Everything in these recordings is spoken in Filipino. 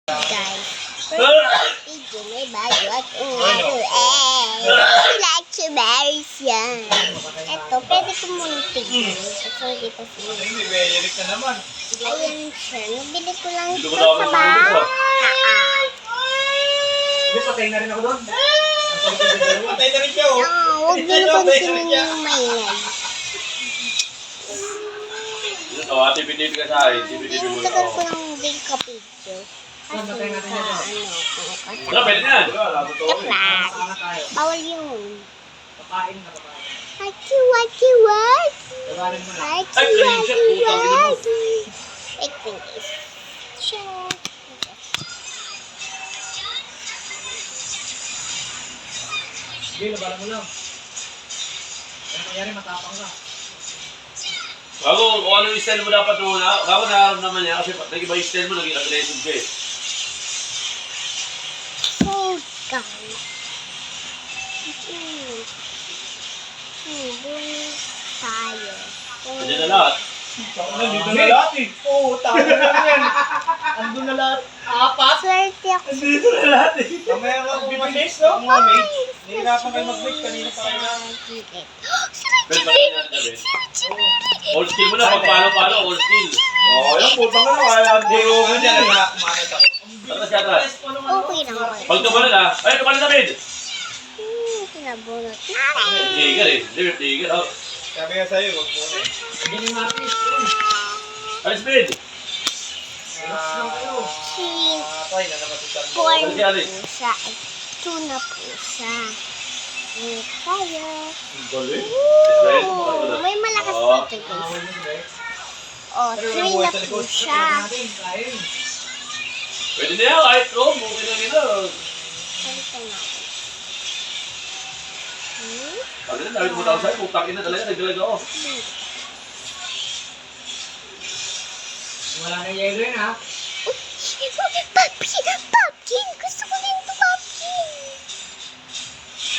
Guys, video may bago at umaro like to berries yan. Eto, pwede ko muna tignan. Kasi hindi pa sila. Ayan siya, nabili ko lang ito sa bahay. Patay na rin ako doon. Patay na rin siya, oh. Huwag nyo pansinin yung maingay. Ate, binibig ka sa akin. Binibig mo na Tagal ako. ko lang din ka-video. Kasi Wala, pwede na yan. joke lang. Bawal yun. Pakain na, pakain. Waki, waki, waki. Pakain mo na. Waki, Ay, clean waki, shot, putang ina mo. waki. Wait, please. Sure. Sige, labanan mo lang. Kaya nangyari, matapang ka. Bago, kung ano yung style mo dapat nung una, bago nararamdaman niya kasi nag-iba yung style mo, naging aggressive ka eh. So, guys. Bumili tayo. Nandiyan na lahat. Nandito na lahat eh. Oo, tama na yan. Andun na lahat. Apat. Swerte ako. Nandito na lahat eh. Mamaya ka mag-mix, no? Mga mix. Nahirapan kayo mag-mix. Kanina pa kayo na. Pwede ba rin natin gawin? Old skill mo na, pagpalo-palo, old skill. Oo, yung puta nga. Kaya hindi ko mo dyan. Kumanat ako. Atras ka, atras. Okay lang ako. Pag tumalon na, ay, tumalon na, Mid! Pinabunot. Tiger eh, liver tiger. Oh. Sabi nga sa'yo, huwag mo na. Hindi ni Martis. Alis, Mid! Patay na naman si San. Corn Alis, Alis. pusa. Tuna pusa. Tayo. Galing. Ooh, may malakas dito guys. Oh, three na pusa. Pwede na yan, kahit room, okay na nila. Salita natin. Pag na, dahil tumutawag sa'yo, putang ina talaga, nagdalag ako. Wala na yelo yun, ha? Pumpkin! Gusto ko din ito, pumpkin!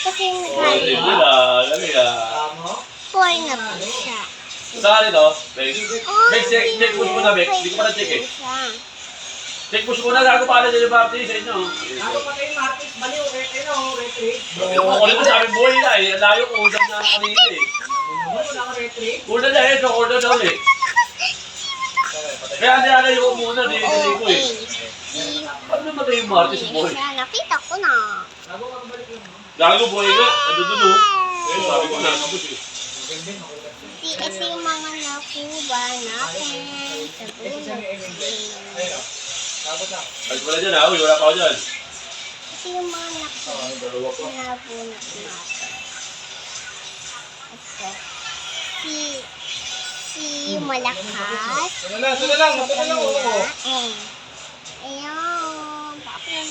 Kasi Oh, naghalit. hindi mo na, galing ah. Tama? Four na pusa. Saan ito? Bex? Oh, Bex, check push mo na, Bex. Hindi ko pa na-check eh. pusa. Check push mo na, gago pa na dyan yung party sa inyo. Ako pa kayo, Martis. Baliw, retreat. Ako ulit mo sabi, buhay na eh. Layo ko, ulam na kanina eh. Wala ka retreat. Order na eh, order na ulit. Kaya nilalayo ko muna, di ko eh. Ano naman na yung Martis sa buhay? Nakita ko na. Bago ka balik lang, no? Gago buhay nga, ando dun oh. Eh, sabi ko na, sabot eh. Ganda, makulat. Ito yung mga nakuha natin. Sa Ayun, tapos na. Ay, wala dyan ah, uy, wala pa ako dyan. Ito yung mga Dalawa pa. napunat natin. Ito. Si Malakas. Ito na lang. Oo. Ayan. Bakit?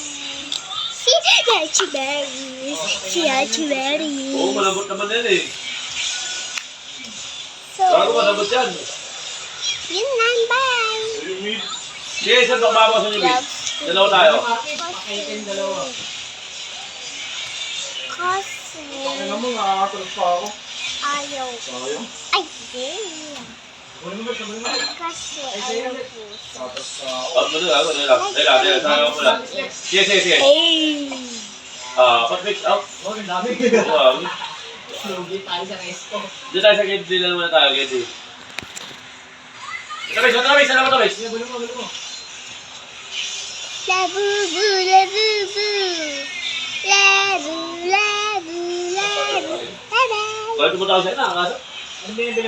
Si Archie Berries. Si Archie Berries. Oo, malambot naman yan eh. So, Gago, malambot yan. yun lang. Bye. Sige, saan mababawas sa inyo, Bin? Dalawa tayo. Martis, pakaitin dalawa. Kasi Tingnan mo, nakakatulog pa ako. ayaw. Sayang. Ay, di. Kunin mo, sabi mo. Kasi ayaw po. Tapos ka ako. Out mo na, dahil sana ko lang. Sige. Pag-fix out. Oh, ang dami. Wow. Lugi tayo sa resto. Dito tayo sa gate, dito naman tayo, gate. Tabis, salamat tabis. Sige, gulo mo. Labubu, labubu. Labu, labu, labu. Bye-bye. Bakit tumutawag sa'yo na, kaso? Ano binibili mo?